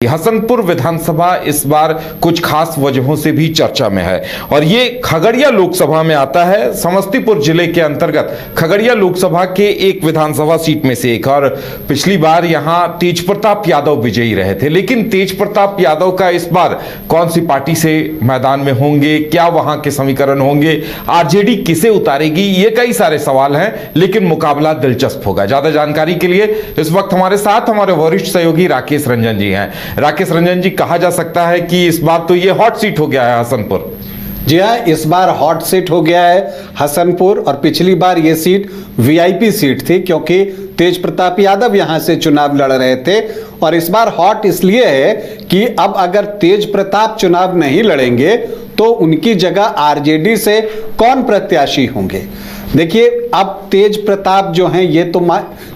हसनपुर विधानसभा इस बार कुछ खास वजहों से भी चर्चा में है और ये खगड़िया लोकसभा में आता है। समस्तीपुर जिले के अंतर्गत खगड़िया लोकसभा के एक विधानसभा सीट में से एक, और पिछली बार यहां तेज प्रताप यादव विजयी रहे थे। लेकिन तेज प्रताप यादव का इस बार कौन सी पार्टी से मैदान में होंगे, क्या वहां के समीकरण होंगे, आरजेडी किसे उतारेगी, ये कई सारे सवाल हैं। लेकिन मुकाबला दिलचस्प होगा। ज्यादा जानकारी के लिए इस वक्त हमारे साथ हमारे वरिष्ठ सहयोगी राकेश रंजन जी हैं। राकेश रंजन जी, कहा जा सकता है कि इस बार तो ये हॉट सीट हो गया है हसनपुर। जी हाँ, इस बार हॉट सीट हो गया है हसनपुर। और पिछली बार ये सीट वीआईपी सीट थी क्योंकि तेज प्रताप यादव यहां से चुनाव लड़ रहे थे। और इस बार हॉट इसलिए है कि अब अगर तेज प्रताप चुनाव नहीं लड़ेंगे तो उनकी जगह आरजेडी से कौन प्रत्याशी होंगे। देखिए, अब तेज प्रताप जो हैं ये तो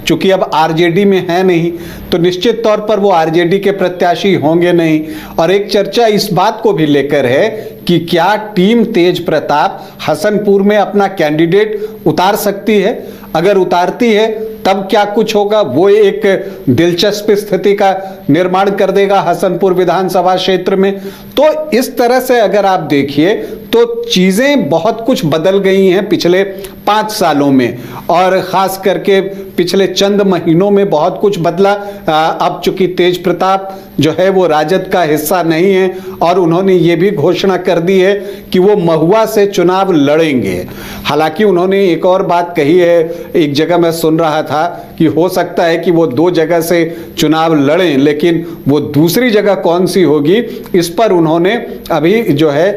चूंकि अब आरजेडी में है नहीं तो निश्चित तौर पर वो आरजेडी के प्रत्याशी होंगे नहीं। और एक चर्चा इस बात को भी लेकर है कि क्या टीम तेज प्रताप हसनपुर में अपना कैंडिडेट उतार सकती है। अगर उतारती है तब क्या कुछ होगा, वो एक दिलचस्प स्थिति का निर्माण कर देगा हसनपुर विधानसभा क्षेत्र में। तो इस तरह से अगर आप देखिए तो चीजें बहुत कुछ बदल गई हैं पिछले 5 सालों में, और खास करके पिछले चंद महीनों में बहुत कुछ बदला। अब चूंकि तेज प्रताप जो है वो राजद का हिस्सा नहीं है और उन्होंने ये भी घोषणा कर दी है कि वो महुआ से चुनाव लड़ेंगे। हालांकि उन्होंने एक और बात कही है, एक जगह मैं सुन रहा था कि हो सकता है कि वो 2 जगह से चुनाव लड़ें, लेकिन वो दूसरी जगह कौन सी होगी इस पर उन्होंने अभी जो है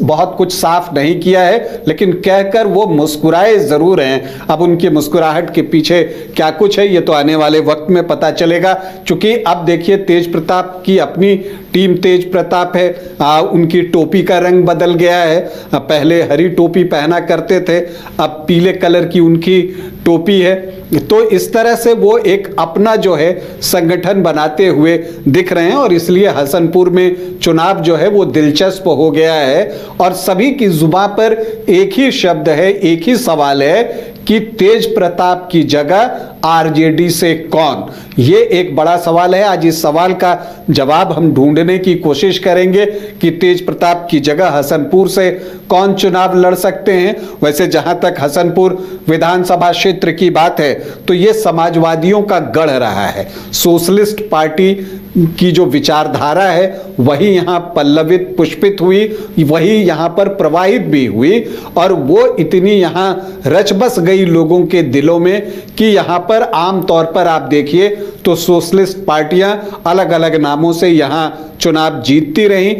बहुत कुछ साफ नहीं किया है। लेकिन कहकर वो मुस्कुराए जरूर हैं। अब उनकी मुस्कुराहट के पीछे क्या कुछ है ये तो आने वाले वक्त में पता चलेगा। चूंकि अब देखिए तेज प्रताप की अपनी टीम तेज प्रताप है, उनकी टोपी का रंग बदल गया है। पहले हरी टोपी पहना करते थे, अब पीले कलर की उनकी टोपी है। तो इस तरह से वो एक अपना जो है संगठन बनाते हुए दिख रहे हैं और इसलिए हसनपुर में चुनाव जो है वो दिलचस्प हो गया है। और सभी की जुबान पर एक ही शब्द है, एक ही सवाल है कि तेज प्रताप की जगह आरजेडी से कौन। ये एक बड़ा सवाल है। आज इस सवाल का जवाब हम ढूंढने की कोशिश करेंगे कि तेज प्रताप की जगह हसनपुर से कौन चुनाव लड़ सकते हैं। वैसे जहां तक हसनपुर विधानसभा क्षेत्र की बात है तो ये समाजवादियों का गढ़ रहा है। सोशलिस्ट पार्टी की जो विचारधारा है वही यहाँ पल्लवित पुष्पित हुई, वही यहाँ पर प्रवाहित भी हुई, और वो इतनी यहाँ रच बस गई लोगों के दिलों में कि यहाँ पर आम तौर पर आप देखिए तो सोशलिस्ट पार्टियां अलग अलग नामों से यहाँ चुनाव जीतती रहीं।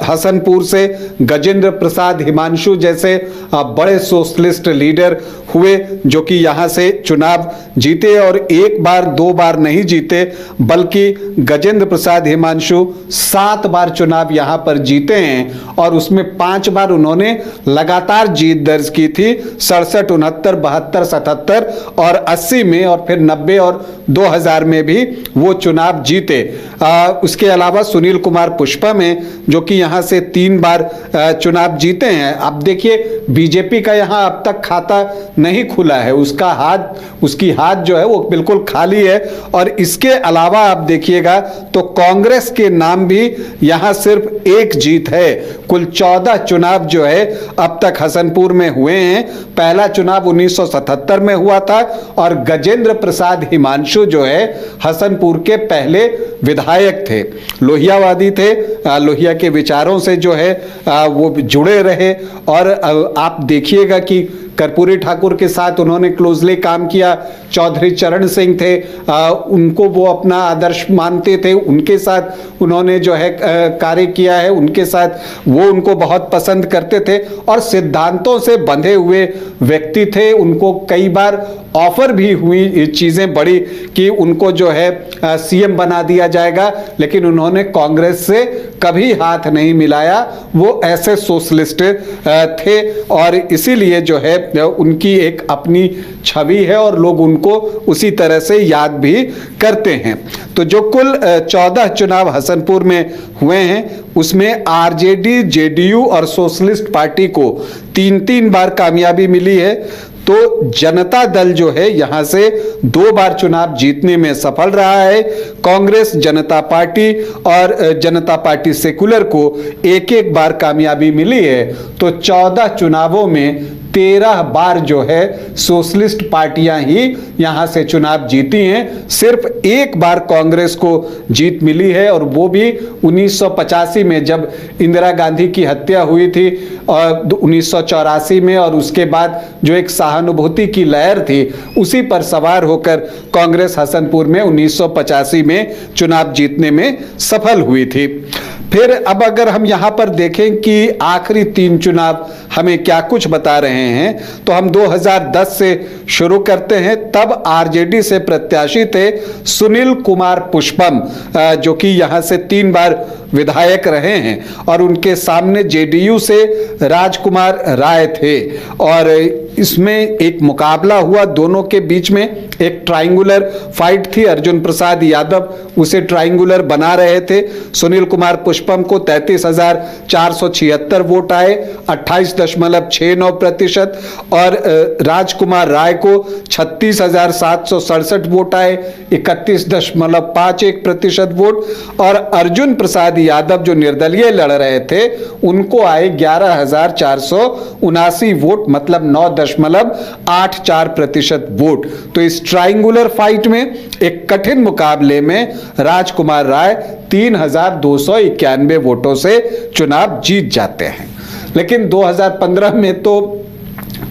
हसनपुर से गजेंद्र प्रसाद हिमांशु जैसे बड़े सोशलिस्ट लीडर हुए जो कि यहाँ से चुनाव जीते, और 1 बार 2 बार नहीं जीते बल्कि गजेंद्र प्रसाद हिमांशु 7 बार चुनाव यहाँ पर जीते हैं। और उसमें 5 बार उन्होंने लगातार जीत दर्ज की थी, 67, 69, 72, 77 और 80 में, और फिर 90 और 2000 में भी वो चुनाव जीते। उसके अलावा सुनील कुमार पुष्पा में जो कि यहां से 3 बार चुनाव जीते हैं। अब देखिए बीजेपी का यहां अब तक खाता नहीं खुला है, उसकी हाथ जो है वो बिल्कुल खाली है। और इसके अलावा आप देखिएगा तो कांग्रेस के नाम भी यहां सिर्फ 1 जीत है। कुल 14 चुनाव जो है अब तक हसनपुर में हुए हैं। पहला चुनाव 1977 में हुआ था और गजेंद्र प्रसाद हिमांशु जो है हसनपुर के पहले विधायक थे, लोहियावादी थे, लोहिया के विचारों से जो है वो जुड़े रहे। और आप देखिएगा कि कर्पूरी ठाकुर के साथ उन्होंने क्लोजली काम किया। चौधरी चरण सिंह थे, उनको वो अपना आदर्श मानते थे, उनके साथ उन्होंने जो है कार्य किया है, उनके साथ वो उनको बहुत पसंद करते थे और सिद्धांतों से बंधे हुए व्यक्ति थे। उनको कई बार ऑफर भी हुई चीजें बड़ी कि उनको जो है सीएम बना दिया जाएगा, लेकिन उन्होंने कांग्रेस से कभी हाथ नहीं मिलाया। वो ऐसे सोशलिस्ट थे और इसीलिए जो है उनकी एक अपनी छवि है और लोग उनको उसी तरह से याद भी करते हैं। तो जो कुल 14 चुनाव हसनपुर में हुए हैं उसमें आरजेडी, जेडीयू और सोशलिस्ट पार्टी को 3-3 बार कामयाबी मिली है। तो जनता दल जो है यहां से 2 बार चुनाव जीतने में सफल रहा है। कांग्रेस, जनता पार्टी और जनता पार्टी सेकुलर को एक एक बार कामयाबी मिली है। तो 14 चुनावों में 13 बार जो है सोशलिस्ट पार्टियां ही यहां से चुनाव जीती हैं। सिर्फ एक बार कांग्रेस को जीत मिली है और वो भी 1985 में जब इंदिरा गांधी की हत्या हुई थी और 1984 में, और उसके बाद जो एक सहानुभूति की लहर थी उसी पर सवार होकर कांग्रेस हसनपुर में 1985 में चुनाव जीतने में सफल हुई थी। फिर अब अगर हम यहां पर देखें कि आखिरी 3 चुनाव हमें क्या कुछ बता रहे हैं, तो हम 2010 से शुरू करते हैं। तब आरजेडी से प्रत्याशी थे सुनील कुमार पुष्पम, जो कि यहां से 3 बार विधायक रहे हैं, और उनके सामने जेडीयू से राजकुमार राय थे। और इसमें एक मुकाबला हुआ, दोनों के बीच में एक ट्रायंगुलर फाइट थी। अर्जुन प्रसाद यादव उसे ट्रायंगुलर बना रहे थे। सुनील कुमार पुष्पम को 33,476 वोट आए, 28.69%, और राजकुमार राय को 36,767 वोट आए, 31.51% वोट, और अर्जुन प्रसाद यादव जो निर्दलीय लड़ रहे थे उनको आए 11,479 वोट, मतलब 9.84% वोट। तो इस ट्रायंगुलर फाइट में, एक कठिन मुकाबले में, राजकुमार राय 3,291 वोटों से चुनाव जीत जाते हैं। लेकिन 2015 में तो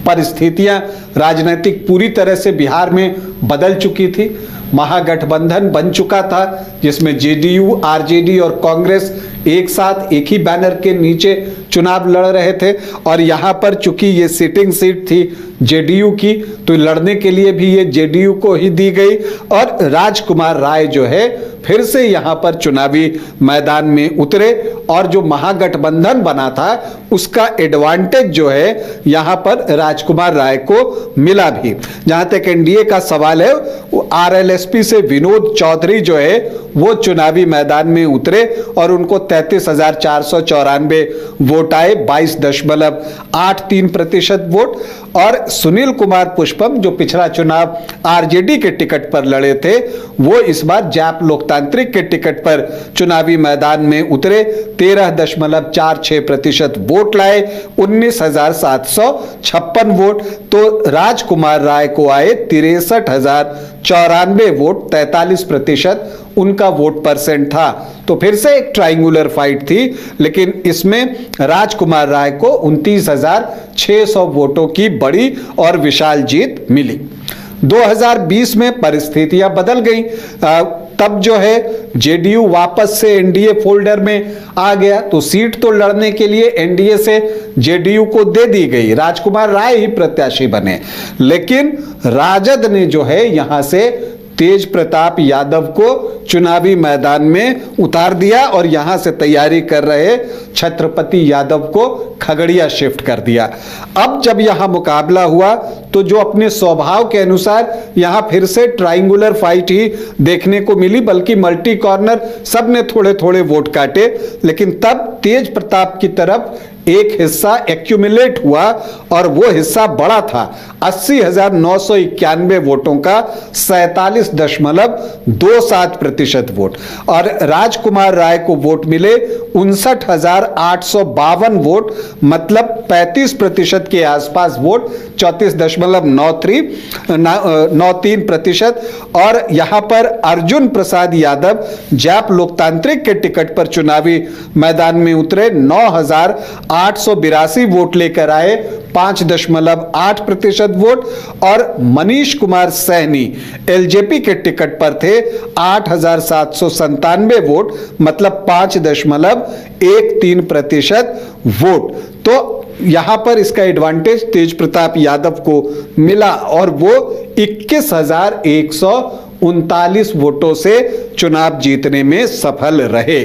परिस्थितियां राजनीतिक पूरी तरह से बिहार में बदल चुकी थी। महागठबंधन बन चुका था जिसमें जेडीयू, आरजेडी और कांग्रेस एक साथ एक ही बैनर के नीचे चुनाव लड़ रहे थे। और यहां पर चूंकि ये सिटिंग सीट थी जेडीयू की, तो लड़ने के लिए भी ये जेडीयू को ही दी गई, और राजकुमार राय जो है फिर से यहां पर चुनावी मैदान में उतरे, और जो महागठबंधन बना था उसका एडवांटेज जो है यहां पर राजकुमार राय को मिला भी। जहां तक एनडीए का सवाल है, वो आरएलएसपी से विनोद चौधरी जो है वो चुनावी मैदान में उतरे और उनको 33,494 वोट आए, 22.83% वोट। और सुनील कुमार पुष्पम जो पिछला चुनाव आरजेडी के टिकट पर लड़े थे, वो इस बार जाप लोकतांत्रिक के टिकट पर चुनावी मैदान में उतरे, 13.46% वोट लाए, 19,756 वोट। तो राजकुमार राय को आए 63,094 वोट, 43% उनका वोट परसेंट था। तो फिर से एक ट्रायंगुलर फाइट थी, लेकिन इसमें राजकुमार राय को 29,600 वोटों की बड़ी और विशाल जीत मिली। 2020 में परिस्थितियां बदल गई। तब जो है जेडीयू वापस से एनडीए फोल्डर में आ गया, तो सीट तो लड़ने के लिए एनडीए से जेडीयू को दे दी गई, राजकुमार राय ही प्रत्याशी बने। लेकिन राजद ने जो है यहां से तेज प्रताप यादव को चुनावी मैदान में उतार दिया और यहां से तैयारी कर रहे छत्रपति यादव को खगड़िया शिफ्ट कर दिया। अब जब यहां मुकाबला हुआ तो जो अपने स्वभाव के अनुसार यहां फिर से ट्रायंगुलर फाइट ही देखने को मिली, बल्कि मल्टी कॉर्नर सबने थोड़े थोड़े वोट काटे। लेकिन तब तेज प्रताप की तरफ एक हिस्सा एक्यूमुलेट हुआ और वो हिस्सा बड़ा था, 80,991 वोटों का 47.27% वोट। और राजकुमार राय को वोट मिले 59,852 वोट, मतलब 35% के आसपास वोट, 34.93%। और यहां पर अर्जुन प्रसाद यादव जाप लोकतांत्रिक के टिकट पर चुनावी मैदान में उतरे, 9,882 वोट लेकर आए, 5.8% वोट। और मनीष कुमार सैनी एलजेपी के टिकट पर थे, 8,797 वोट, मतलब 5.13% वोट। तो यहां पर इसका एडवांटेज तेज प्रताप यादव को मिला और वो 21,139 वोटों से चुनाव जीतने में सफल रहे।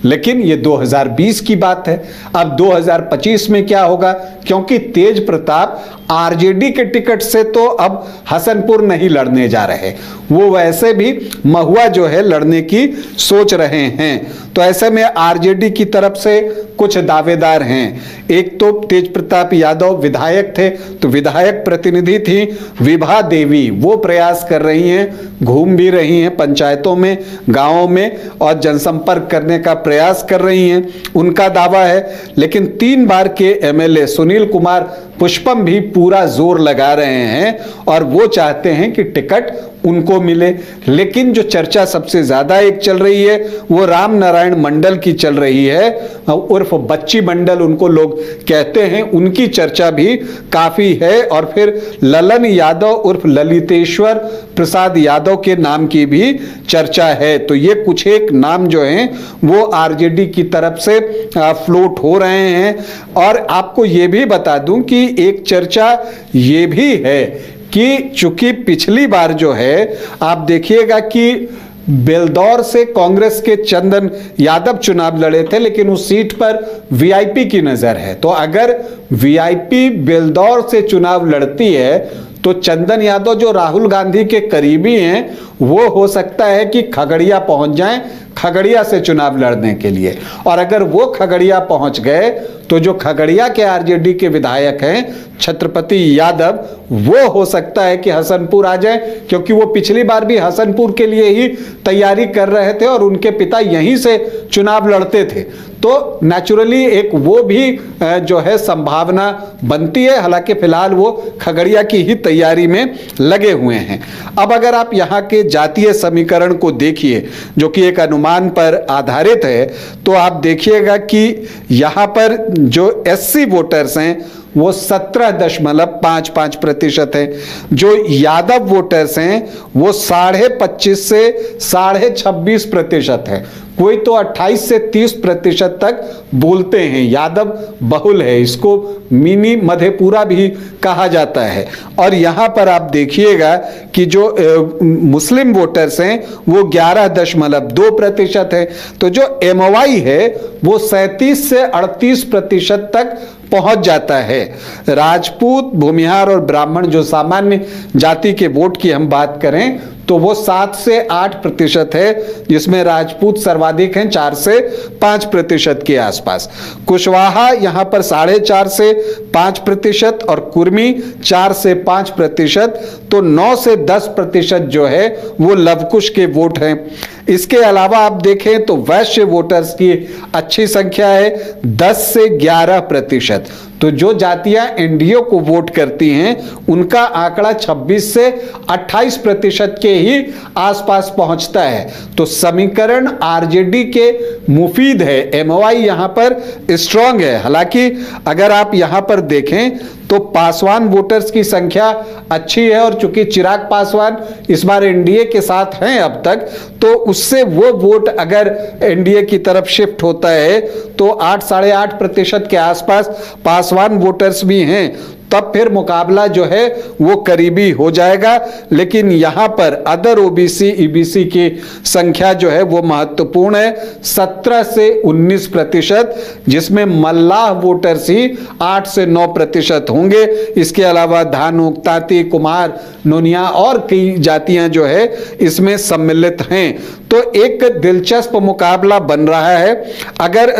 लेकिन ये 2020 की बात है। अब 2025 में क्या होगा, क्योंकि तेज प्रताप आरजेडी के टिकट से तो अब हसनपुर नहीं लड़ने जा रहे, वो वैसे भी महुआ जो है लड़ने की सोच रहे हैं। तो ऐसे में आरजेडी की तरफ से कुछ दावेदार हैं। एक तो तेज प्रताप यादव विधायक थे, तो विधायक प्रतिनिधि थी विभा देवी, वो प्रयास कर रही हैं, घूम भी रही हैं पंचायतों में, गांवों में और जनसंपर्क करने का प्रयास कर रही हैं, उनका दावा है। लेकिन 3 बार के एमएलए सुनील कुमार पुष्पम भी पूरा जोर लगा रहे हैं और वो चाहते हैं कि टिकट उनको मिले। लेकिन जो चर्चा सबसे ज्यादा एक चल रही है वो राम नारायण मंडल की चल रही है, उर्फ बच्ची मंडल उनको लोग कहते हैं, उनकी चर्चा भी काफी है। और फिर ललन यादव उर्फ ललितेश्वर प्रसाद यादव के नाम की भी चर्चा है। तो ये कुछ एक नाम जो हैं वो आरजेडी की तरफ से फ्लोट हो रहे हैं। और आपको ये भी बता दूं कि एक चर्चा ये भी है कि चूंकि पिछली बार जो है आप देखिएगा कि बेलदौर से कांग्रेस के चंदन यादव चुनाव लड़े थे, लेकिन उस सीट पर वीआईपी की नजर है। तो अगर वीआईपी बेलदौर से चुनाव लड़ती है तो चंदन यादव जो राहुल गांधी के करीबी हैं वो हो सकता है कि खगड़िया पहुंच जाएं, खगड़िया से चुनाव लड़ने के लिए। और अगर वो खगड़िया पहुंच गए तो जो खगड़िया के आरजेडी के विधायक हैं छत्रपति यादव, वो हो सकता है कि हसनपुर आ जाए, क्योंकि वो पिछली बार भी हसनपुर के लिए ही तैयारी कर रहे थे और उनके पिता यहीं से चुनाव लड़ते थे। तो नेचुरली एक वो भी जो है संभावना बनती है। हालांकि फिलहाल वो खगड़िया की ही तैयारी में लगे हुए हैं। अब अगर आप यहाँ के जातीय समीकरण को देखिए जो कि एक अनुमान पर आधारित है, तो आप देखिएगा कि यहाँ पर जो एससी वोटर्स हैं वो 17.55% है। जो यादव वोटर्स हैं वो 25.5 से 26.5% है। कोई तो 28 से 30% तक बोलते हैं। यादव बहुल है, इसको मिनी मधेपुरा भी कहा जाता है। और यहाँ पर आप देखिएगा कि जो मुस्लिम वोटर्स हैं वो 11.2% है। तो जो एमवाई है वो 37 से 38% तक पहुंच जाता है। राजपूत, भूमिहार और ब्राह्मण जो सामान्य जाति के वोट की हम बात करें तो वो 7 से 8% है, जिसमें राजपूत सर्वाधिक हैं 4 से 5% के आसपास। कुशवाहा यहाँ पर 4.5 से 5% और कुर्मी 4 से 5%। तो 9 से 10% जो है वो लवकुश के वोट हैं। इसके अलावा आप देखें तो वैश्य वोटर्स की अच्छी संख्या है 10 से 11%। तो जो जातियां एनडीए को वोट करती हैं उनका आंकड़ा 26 से 28% के ही आसपास पहुंचता है। तो समीकरण आरजेडी के मुफीद है, एमओआई यहां पर स्ट्रांग है। हालांकि अगर आप यहां पर देखें तो पासवान वोटर्स की संख्या अच्छी है, और चूंकि चिराग पासवान इस बार एनडीए के साथ हैं अब तक, तो उससे वो वोट अगर एनडीए की तरफ शिफ्ट होता है तो 8 साढ़े 8% के आसपास पासवान वोटर्स भी हैं, तब फिर मुकाबला जो है वो करीबी हो जाएगा। लेकिन यहाँ पर अदर ओबीसी ईबीसी की संख्या जो है वो महत्वपूर्ण है, 17 से 19%, जिसमें मल्लाह वोटर्स ही 8 से 9% होंगे। इसके अलावा धानुक, तांती, कुमार, नोनिया और कई जातियां जो है इसमें सम्मिलित हैं। तो एक दिलचस्प मुकाबला बन रहा है। अगर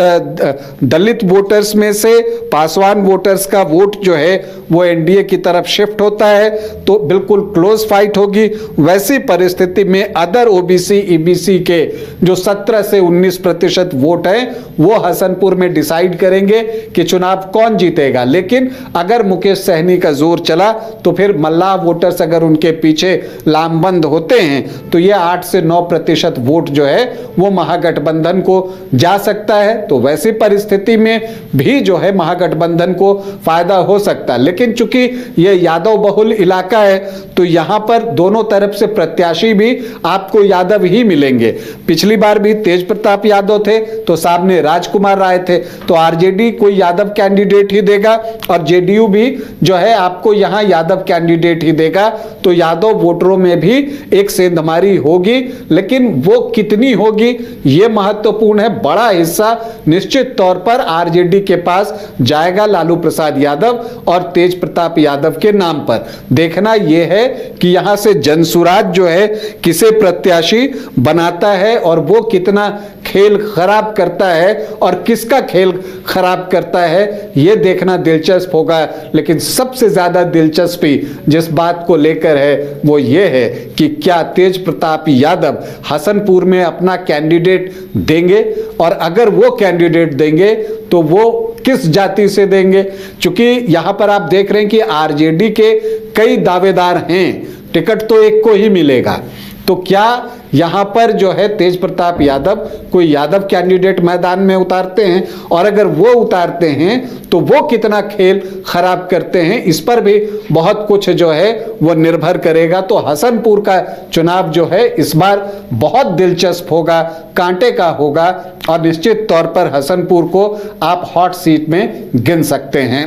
दलित वोटर्स में से पासवान वोटर्स का वोट जो है वो एनडीए की तरफ शिफ्ट होता है तो बिल्कुल क्लोज फाइट होगी। वैसी परिस्थिति में अदर ओबीसी ईबीसी के जो 17 से 19% वोट हैं वो हसनपुर में डिसाइड करेंगे कि चुनाव कौन जीतेगा। लेकिन अगर मुकेश सहनी का जोर चला तो फिर मल्लाह वोटर्स अगर उनके पीछे लामबंद होते हैं तो ये 8 से 9% वोट जो है वो महागठबंधन को जा सकता है। तो वैसी परिस्थिति में भी जो है महागठबंधन को फायदा हो सकता है। लेकिन चूंकि ये यादव बहुल इलाका है तो यहां पर दोनों तरफ से प्रत्याशी भी आपको यादव ही मिलेंगे। पिछली बार भी तेज प्रताप यादव थे तो सामने राजकुमार राय थे, तो आरजेडी कोई यादव कैंडिडेट ही देगा और जेडीयू भी जो है आपको यहां यादव कैंडिडेट ही देगा। तो यादव वोटरों में भी एक सेंधमारी होगी, लेकिन वो कितनी होगी ये महत्वपूर्ण है। बड़ा हिस्सा निश्चित तौर पर आरजेडी के पास जाएगा लालू प्रसाद यादव और तेज तेज प्रताप यादव के नाम पर। देखना यह है कि यहां से जनसुराज जो है किसे प्रत्याशी बनाता है और वो कितना खेल खराब करता है और किसका खेल खराब करता है, यह देखना दिलचस्प होगा। लेकिन सबसे ज्यादा दिलचस्पी जिस बात को लेकर है वो ये है कि क्या तेज प्रताप यादव हसनपुर में अपना कैंडिडेट देंगे, और अगर वो कैंडिडेट देंगे तो वो किस जाति से देंगे। क्योंकि यहां पर आप देख रहे हैं कि आरजेडी के कई दावेदार हैं, टिकट तो एक को ही मिलेगा। तो क्या यहां पर जो है तेज प्रताप यादव कोई यादव कैंडिडेट मैदान में उतारते हैं, और अगर वो उतारते हैं तो वो कितना खेल खराब करते हैं, इस पर भी बहुत कुछ जो है वो निर्भर करेगा। तो हसनपुर का चुनाव जो है इस बार बहुत दिलचस्प होगा, कांटे का होगा, और निश्चित तौर पर हसनपुर को आप हॉट सीट में गिन सकते हैं।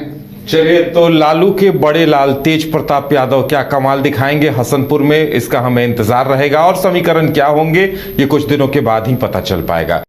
चलिए, तो लालू के बड़े लाल तेज प्रताप यादव क्या कमाल दिखाएंगे हसनपुर में, इसका हमें इंतजार रहेगा, और समीकरण क्या होंगे ये कुछ दिनों के बाद ही पता चल पाएगा।